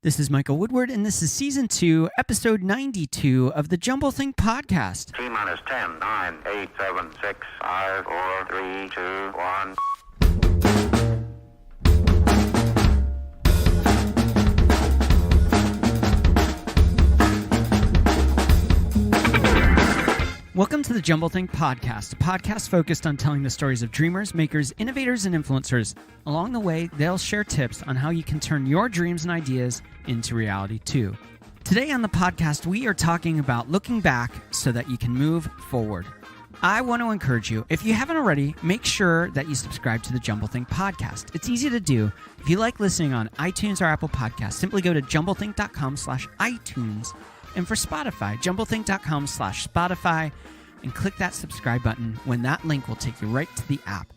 This is Michael Woodward, and this is Season 2, Episode 92 of the Jumblethink Podcast. T-minus 10, 9, 8, 7, 6, 5, 4, 3, 2, 1. Welcome to the Jumblethink Podcast, a podcast focused on telling the stories of dreamers, makers, innovators, and influencers. Along the way, they'll share tips on how you can turn your dreams and ideas into reality too. Today on the podcast, we are talking about looking back so that you can move forward. I want to encourage you, if you haven't already, make sure that you subscribe to the Jumblethink Podcast. It's easy to do. If you like listening on iTunes or Apple Podcasts, simply go to jumblethink.com/iTunes. And for Spotify, jumblethink.com/Spotify, and click that subscribe button when that link will take you right to the app.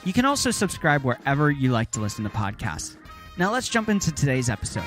You can also subscribe wherever you like to listen to podcasts. Now let's jump into today's episode.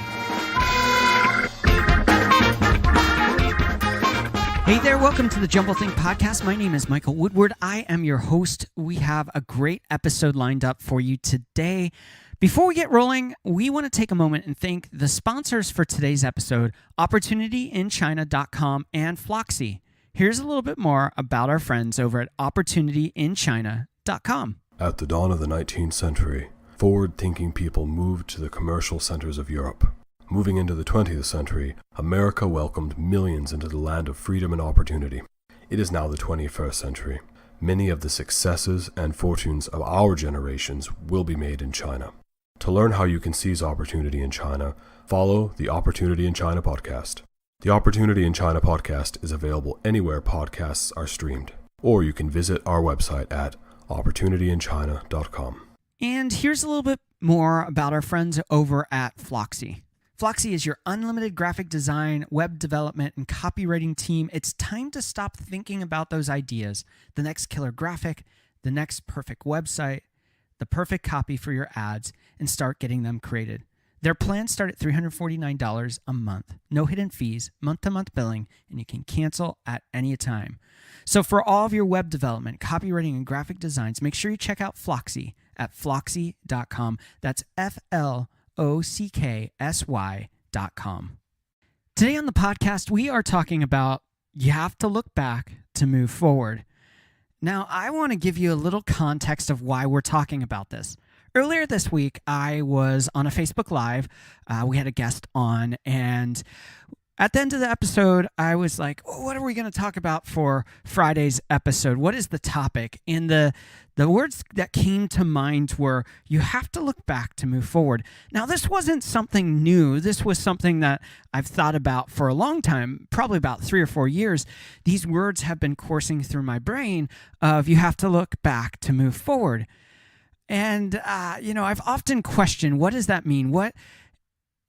Hey there, welcome to the Jumblethink Podcast. My name is Michael Woodward. I am your host. We have a great episode lined up for you today. Before we get rolling, we want to take a moment and thank the sponsors for today's episode, OpportunityInChina.com and Floxy. Here's a little bit more about our friends over at OpportunityInChina.com. At the dawn of the 19th century, forward-thinking people moved to the commercial centers of Europe. Moving into the 20th century, America welcomed millions into the land of freedom and opportunity. It is now the 21st century. Many of the successes and fortunes of our generations will be made in China. To learn how you can seize opportunity in China, follow the Opportunity in China podcast. The Opportunity in China podcast is available anywhere podcasts are streamed, or you can visit our website at opportunityinchina.com. And here's a little bit more about our friends over at Floxy. Floxy is your unlimited graphic design, web development, and copywriting team. It's time to stop thinking about those ideas, the next killer graphic, the next perfect website, the perfect copy for your ads, and start getting them created. Their plans start at $349 a month. No hidden fees, month-to-month billing, and you can cancel at any time. So for all of your web development, copywriting, and graphic designs, make sure you check out Floxy at floxy.com. That's FLOCKSY.com. Today on the podcast, we are talking about you have to look back to move forward. Now, I want to give you a little context of why we're talking about this. Earlier this week, I was on a Facebook Live. We had a guest on, and at the end of the episode, I was like, oh, what are we going to talk about for Friday's episode? What is the topic? And the words that came to mind were, you have to look back to move forward. Now, this wasn't something new. This was something that I've thought about for a long time, probably about 3 or 4 years. These words have been coursing through my brain of you have to look back to move forward. And, I've often questioned, what does that mean? What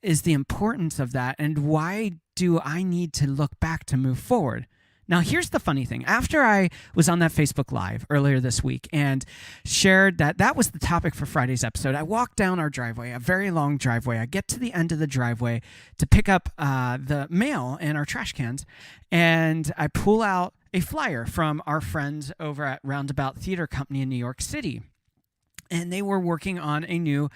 is the importance of that? And why do I need to look back to move forward? Now, here's the funny thing. After I was on that Facebook Live earlier this week and shared that was the topic for Friday's episode, I walked down our driveway, a very long driveway. I get to the end of the driveway to pick up the mail and our trash cans, and I pull out a flyer from our friends over at Roundabout Theater Company in New York City. And they were working on a new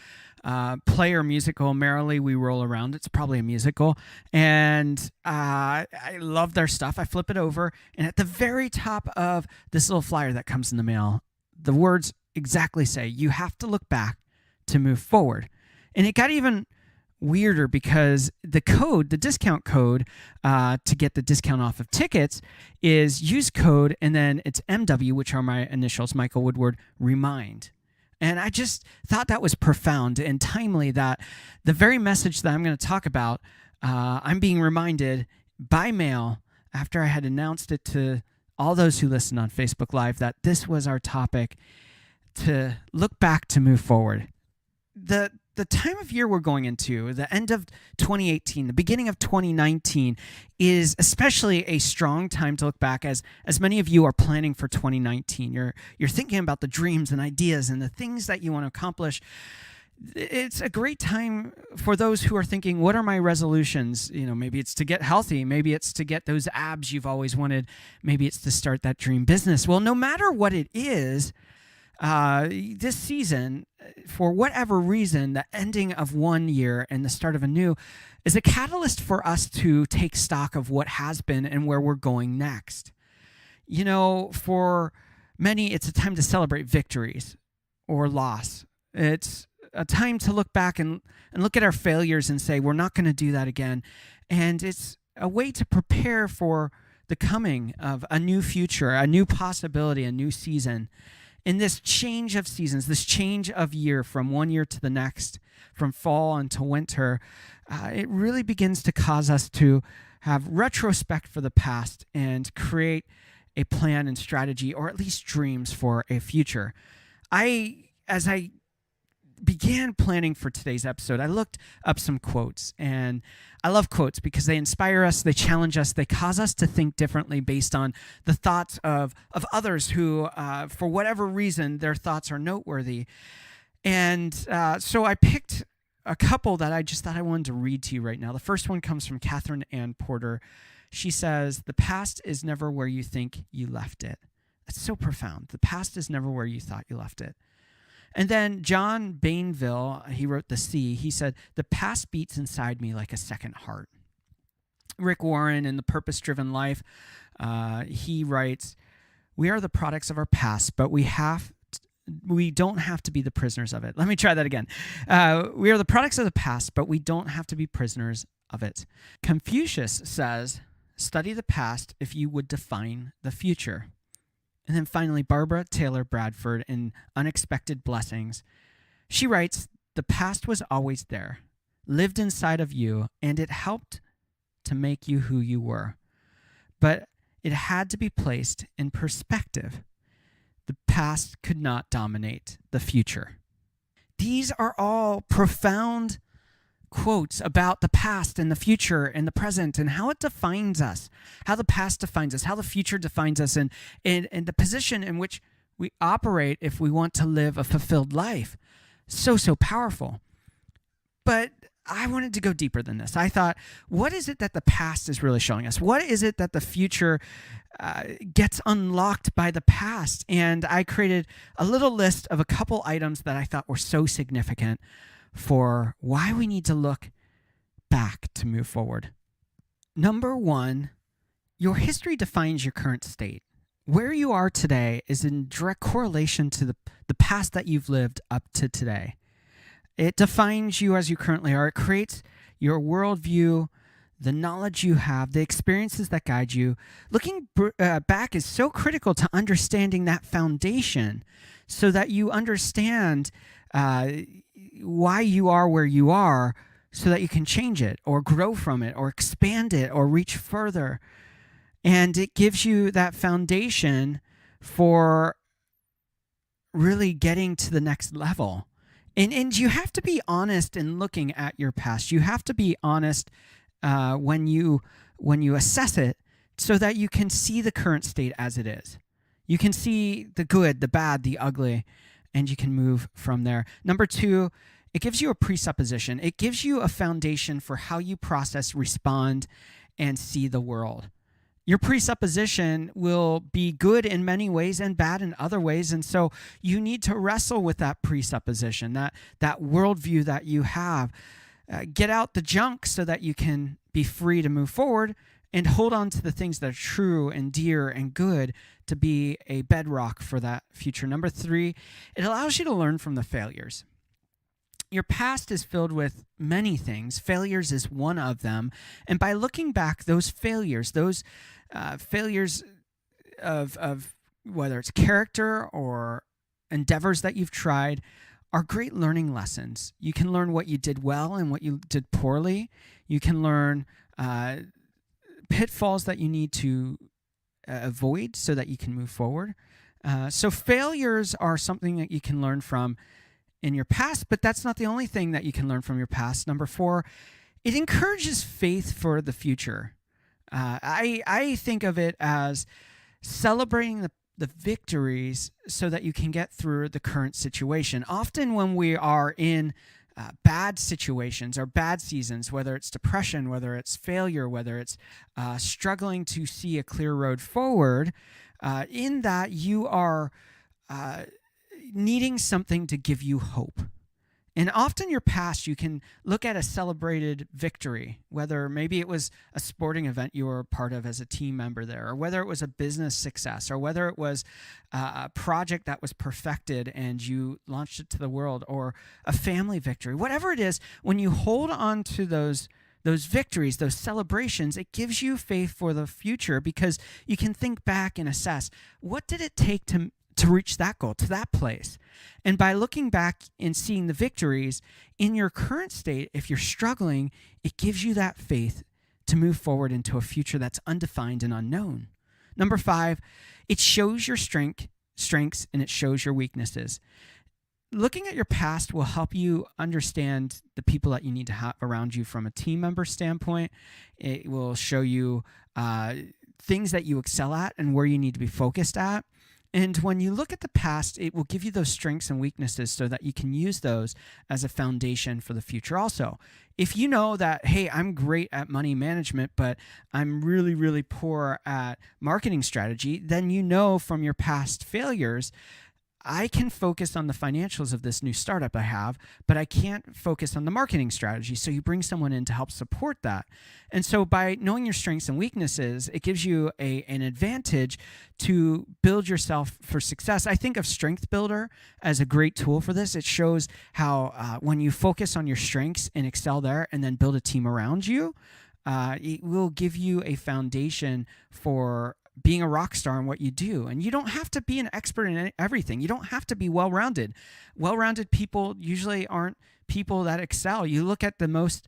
play or musical, Merrily We Roll Around. It's probably a musical. And I love their stuff. I flip it over. And at the very top of this little flyer that comes in the mail, the words exactly say, you have to look back to move forward. And it got even weirder because the discount code to get the discount off of tickets is use code, and then it's MW, which are my initials, Michael Woodward, remind. And I just thought that was profound and timely that the very message that I'm going to talk about, I'm being reminded by mail after I had announced it to all those who listen on Facebook Live that this was our topic, to look back to move forward. The time of year we're going into, the end of 2018, the beginning of 2019, is especially a strong time to look back as many of you are planning for 2019. You're thinking about the dreams and ideas and the things that you want to accomplish. It's a great time for those who are thinking, what are my resolutions? Maybe it's to get healthy. Maybe it's to get those abs you've always wanted. Maybe it's to start that dream business. Well, no matter what it is, this season, for whatever reason, the ending of one year and the start of a new is a catalyst for us to take stock of what has been and where we're going next. You know, for many, it's a time to celebrate victories or loss. It's a time to look back and look at our failures and say, we're not going to do that again. And it's a way to prepare for the coming of a new future, a new possibility, a new season. In this change of seasons, this change of year from one year to the next, from fall into winter, it really begins to cause us to have retrospect for the past and create a plan and strategy, or at least dreams for a future. As I began planning for today's episode, I looked up some quotes, and I love quotes because they inspire us, they challenge us, they cause us to think differently based on the thoughts of others who, for whatever reason, their thoughts are noteworthy. And so I picked a couple that I just thought I wanted to read to you right now. The first one comes from Catherine Ann Porter. She says, "The past is never where you think you left it." That's so profound. The past is never where you thought you left it. And then John Bainville, he wrote The Sea. He said, "The past beats inside me like a second heart." Rick Warren in The Purpose-Driven Life, he writes, "We are the products of our past, but we don't have to be the prisoners of it." Let me try that again. "We are the products of the past, but we don't have to be prisoners of it." Confucius says, "Study the past if you would define the future." And then finally, Barbara Taylor Bradford in Unexpected Blessings. She writes, "The past was always there, lived inside of you, and it helped to make you who you were. But it had to be placed in perspective. The past could not dominate the future." These are all profound quotes about the past and the future and the present and how it defines us, how the past defines us, how the future defines us, and the position in which we operate if we want to live a fulfilled life. So powerful. But I wanted to go deeper than this. I thought, what is it that the past is really showing us? What is it that the future gets unlocked by the past? And I created a little list of a couple items that I thought were so significant for why we need to look back to move forward. Number one, your history defines your current state. Where you are today is in direct correlation to the past that you've lived up to today. It defines you as you currently are. It creates your worldview, the knowledge you have, the experiences that guide you. Looking back is so critical to understanding that foundation so that you understand why you are where you are, so that you can change it or grow from it or expand it or reach further. And it gives you that foundation for really getting to the next level. And you have to be honest in looking at your past. You have to be honest when you assess it so that you can see the current state as it is. You can see the good, the bad, the ugly, and you can move from there. Number two, it gives you a presupposition. It gives you a foundation for how you process, respond, and see the world. Your presupposition will be good in many ways and bad in other ways. And so you need to wrestle with that presupposition, that worldview that you have. Get out the junk so that you can be free to move forward and hold on to the things that are true and dear and good to be a bedrock for that future. Number three, it allows you to learn from the failures. Your past is filled with many things. Failures is one of them. And by looking back, those failures of whether it's character or endeavors that you've tried, are great learning lessons. You can learn what you did well and what you did poorly. You can learn pitfalls that you need to avoid so that you can move forward. So failures are something that you can learn from in your past, but that's not the only thing that you can learn from your past. Number four, it encourages faith for the future. I think of it as celebrating the victories so that you can get through the current situation. Often when we are in bad situations or bad seasons, whether it's depression, whether it's failure, whether it's struggling to see a clear road forward, in that you are needing something to give you hope. And often your past, you can look at a celebrated victory, whether maybe it was a sporting event you were part of as a team member there, or whether it was a business success, or whether it was a project that was perfected and you launched it to the world, or a family victory. Whatever it is, when you hold on to those victories, those celebrations, it gives you faith for the future, because you can think back and assess, what did it take to reach that goal, to that place? And by looking back and seeing the victories in your current state, if you're struggling, it gives you that faith to move forward into a future that's undefined and unknown. Number 5, it shows your strengths and it shows your weaknesses. Looking at your past will help you understand the people that you need to have around you from a team member standpoint. It will show you things that you excel at and where you need to be focused at. And when you look at the past, it will give you those strengths and weaknesses so that you can use those as a foundation for the future also. If you know that, hey, I'm great at money management, but I'm really, really poor at marketing strategy, then you know from your past failures, I can focus on the financials of this new startup I have, but I can't focus on the marketing strategy. So you bring someone in to help support that. And so by knowing your strengths and weaknesses, it gives you an advantage to build yourself for success. I think of Strength Builder as a great tool for this. It shows how when you focus on your strengths and excel there and then build a team around you, it will give you a foundation for being a rock star in what you do. And you don't have to be an expert in everything. You don't have to be well-rounded. Well-rounded people usually aren't people that excel. You look at the most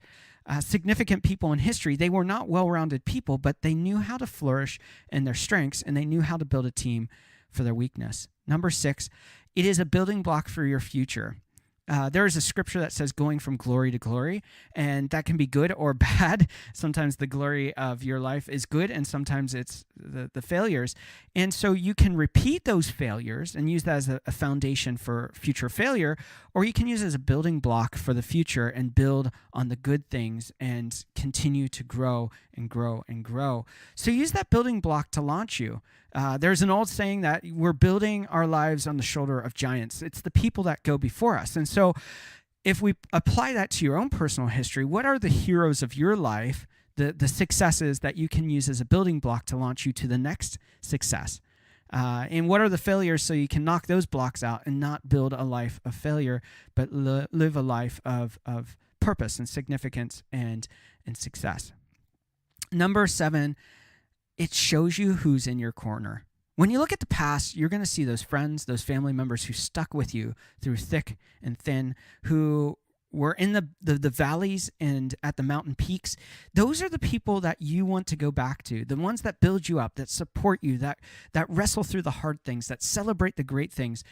significant people in history, they were not well-rounded people, but they knew how to flourish in their strengths and they knew how to build a team for their weakness. Number 6, it is a building block for your future. There is a scripture that says going from glory to glory, and that can be good or bad. Sometimes the glory of your life is good, and sometimes it's the failures. And so you can repeat those failures and use that as a foundation for future failure, or you can use it as a building block for the future and build on the good things and continue to grow and grow and grow. So use that building block to launch you. There's an old saying that we're building our lives on the shoulder of giants. It's the people that go before us. And so if we apply that to your own personal history, what are the heroes of your life, the successes that you can use as a building block to launch you to the next success? And what are the failures so you can knock those blocks out and not build a life of failure, but live a life of purpose and significance and success? Number 7, it shows you who's in your corner. When you look at the past, you're going to see those friends, those family members who stuck with you through thick and thin, who were in the valleys and at the mountain peaks. Those are the people that you want to go back to, the ones that build you up, that support you, that wrestle through the hard things, that celebrate the great things.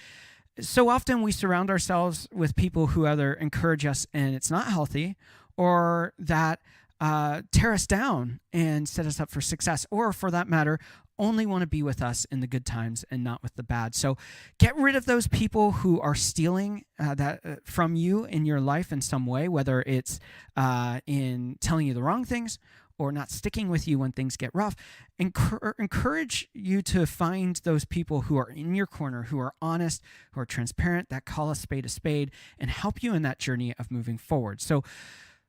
So often we surround ourselves with people who either encourage us and it's not healthy, or that tear us down and set us up for success, or for that matter, only want to be with us in the good times and not with the bad. So get rid of those people who are stealing that from you in your life in some way, whether it's in telling you the wrong things or not sticking with you when things get rough. Encourage you to find those people who are in your corner, who are honest, who are transparent, that call a spade, and help you in that journey of moving forward. So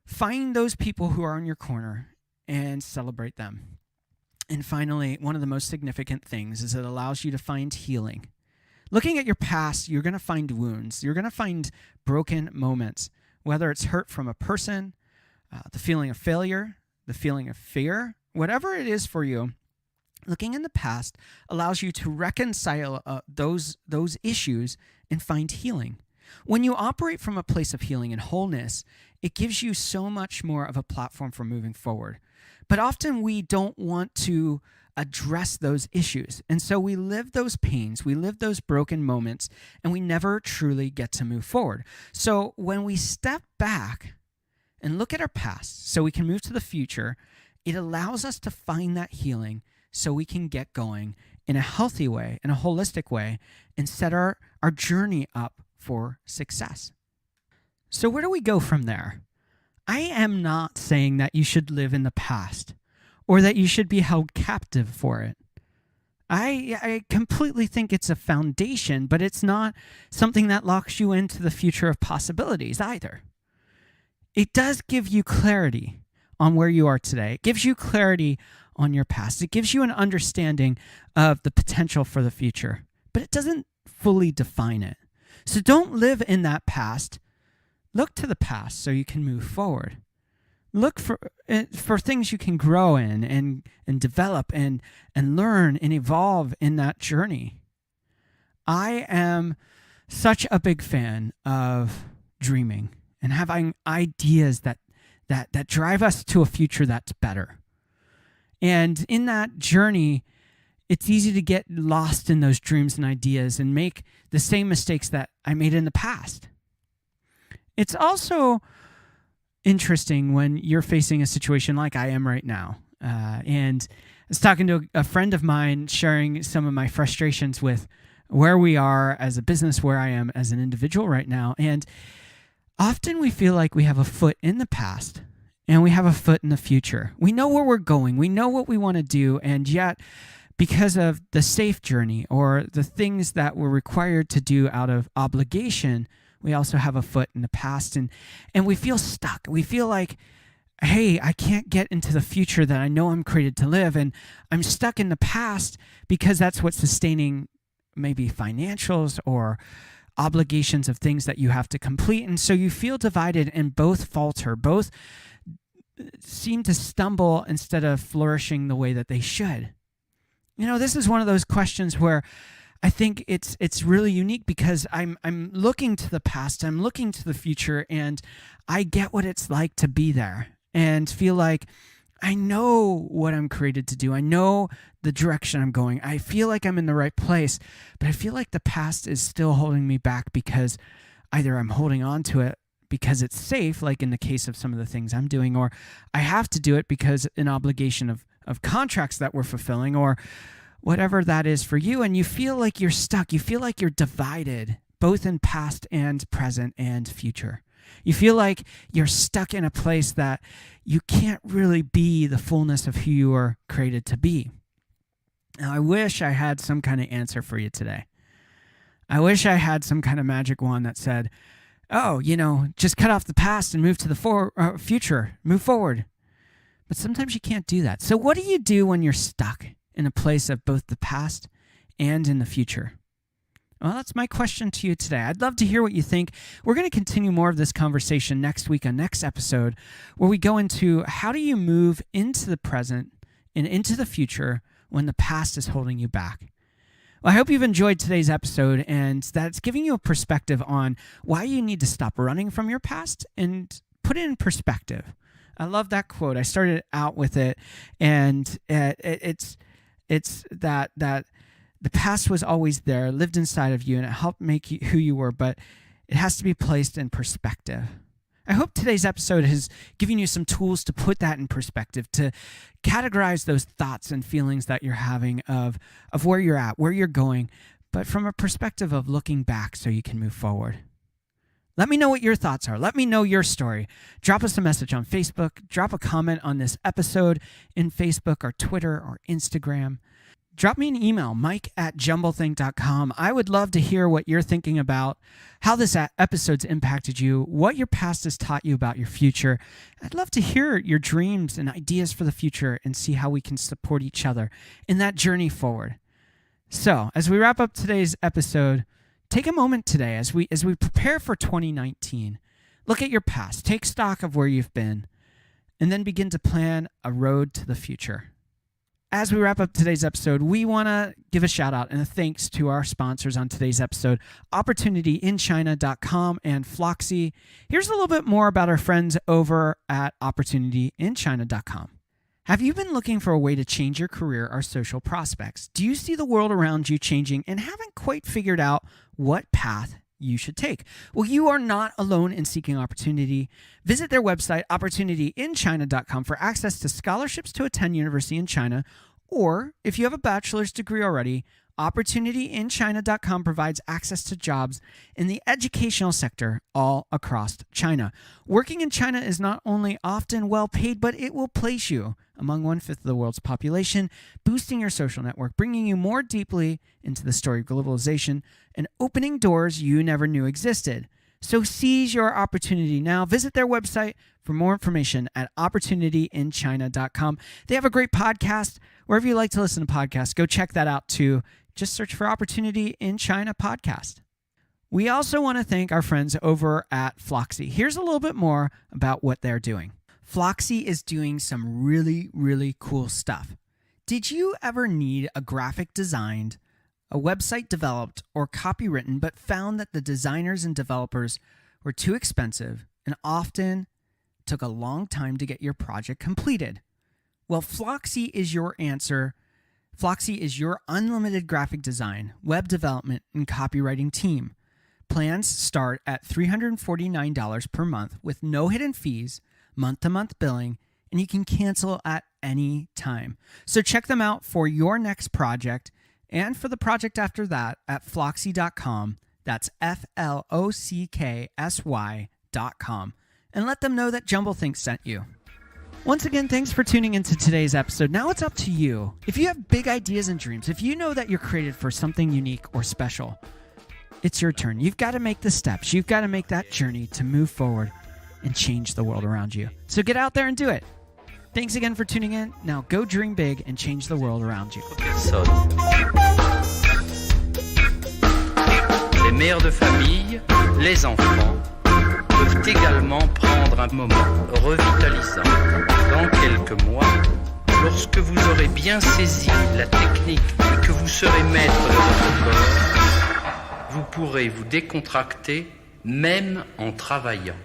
find those people who are in your corner and celebrate them. And finally, one of the most significant things is it allows you to find healing. Looking at your past, you're going to find wounds. You're going to find broken moments, whether it's hurt from a person, the feeling of failure, the feeling of fear, whatever it is for you. Looking in the past allows you to reconcile those issues and find healing. When you operate from a place of healing and wholeness, it gives you so much more of a platform for moving forward. But often we don't want to address those issues. And so we live those pains, we live those broken moments, and we never truly get to move forward. So when we step back and look at our past so we can move to the future, it allows us to find that healing so we can get going in a healthy way, in a holistic way, and set our journey up for success. So where do we go from there? I am not saying that you should live in the past or that you should be held captive for it. I completely think it's a foundation, but it's not something that locks you into the future of possibilities either. It does give you clarity on where you are today. It gives you clarity on your past. It gives you an understanding of the potential for the future, but it doesn't fully define it. So don't live in that past. Look to the past so you can move forward. Look for things you can grow in and develop and learn and evolve in that journey. I am such a big fan of dreaming and having ideas that drive us to a future that's better. And in that journey, it's easy to get lost in those dreams and ideas and make the same mistakes that I made in the past. It's also interesting when you're facing a situation like I am right now. And I was talking to a friend of mine, sharing some of my frustrations with where we are as a business, where I am as an individual right now. And often we feel like we have a foot in the past and we have a foot in the future. We know where we're going. We know what we want to do. And yet, because of the safe journey or the things that we're required to do out of obligation, we also have a foot in the past, and we feel stuck. We feel like, hey, I can't get into the future that I know I'm created to live, and I'm stuck in the past because that's what's sustaining maybe financials or obligations of things that you have to complete. And so you feel divided and both falter, both seem to stumble instead of flourishing the way that they should. You know, this is one of those questions where I think it's really unique because I'm looking to the past, I'm looking to the future, and I get what it's like to be there and feel like I know what I'm created to do. I know the direction I'm going. I feel like I'm in the right place, but I feel like the past is still holding me back because either I'm holding on to it because it's safe, like in the case of some of the things I'm doing, or I have to do it because an obligation of contracts that we're fulfilling, or whatever that is for you, and you feel like you're stuck. You feel like you're divided, both in past and present and future. You feel like you're stuck in a place that you can't really be the fullness of who you are created to be. Now, I wish I had some kind of answer for you today. I wish I had some kind of magic wand that said, oh, just cut off the past and move to the future, move forward. But sometimes you can't do that. So what do you do when you're stuck in a place of both the past and in the future? Well, that's my question to you today. I'd love to hear what you think. We're going to continue more of this conversation next week on next episode, where we go into how do you move into the present and into the future when the past is holding you back. Well, I hope you've enjoyed today's episode and that it's giving you a perspective on why you need to stop running from your past and put it in perspective. I love that quote. I started out with it, and it's that the past was always there, lived inside of you, and it helped make you who you were, but it has to be placed in perspective. I hope today's episode has given you some tools to put that in perspective, to categorize those thoughts and feelings that you're having of where you're at, where you're going, but from a perspective of looking back so you can move forward. Let me know what your thoughts are. Let me know your story. Drop us a message on Facebook. Drop a comment on this episode in Facebook or Twitter or Instagram. Drop me an email, mike@jumblethink.com. I would love to hear what you're thinking about, how this episode's impacted you, what your past has taught you about your future. I'd love to hear your dreams and ideas for the future and see how we can support each other in that journey forward. So, as we wrap up today's episode, take a moment today as we prepare for 2019. Look at your past, take stock of where you've been, and then begin to plan a road to the future. As we wrap up today's episode, we want to give a shout out and a thanks to our sponsors on today's episode, OpportunityInChina.com and Floxy. Here's a little bit more about our friends over at OpportunityInChina.com. Have you been looking for a way to change your career or social prospects? Do you see the world around you changing and haven't quite figured out what path you should take? Well, you are not alone in seeking opportunity. Visit their website, OpportunityInChina.com, for access to scholarships to attend university in China, or if you have a bachelor's degree already, OpportunityInChina.com provides access to jobs in the educational sector all across China. Working in China is not only often well paid, but it will place you among 1/5 of the world's population, boosting your social network, bringing you more deeply into the story of globalization, and opening doors you never knew existed. So seize your opportunity now. Visit their website for more information at OpportunityInChina.com. They have a great podcast. Wherever you like to listen to podcasts, go check that out too. Just search for Opportunity in China podcast. We also want to thank our friends over at Floxy. Here's a little bit more about what they're doing. Floxy is doing some really, really cool stuff. Did you ever need a graphic designed, a website developed, or copywritten, but found that the designers and developers were too expensive and often took a long time to get your project completed? Well, Floxy is your answer. Floxy is your unlimited graphic design, web development, and copywriting team. Plans start at $349 per month with no hidden fees, month-to-month billing, and you can cancel at any time. So check them out for your next project and for the project after that at floxy.com. That's FLOCKSY.com. And let them know that Jumblethink sent you. Once again, thanks for tuning into today's episode. Now it's up to you. If you have big ideas and dreams, if you know that you're created for something unique or special, it's your turn. You've got to make the steps. You've got to make that journey to move forward and change the world around you. So get out there and do it. Thanks again for tuning in. Now go dream big and change the world around you. Les mères de famille, les enfants, peuvent également prendre un moment revitalisant dans quelques mois, lorsque vous aurez bien saisi la technique et que vous serez maître de votre corps. Vous pourrez vous décontracter même en travaillant.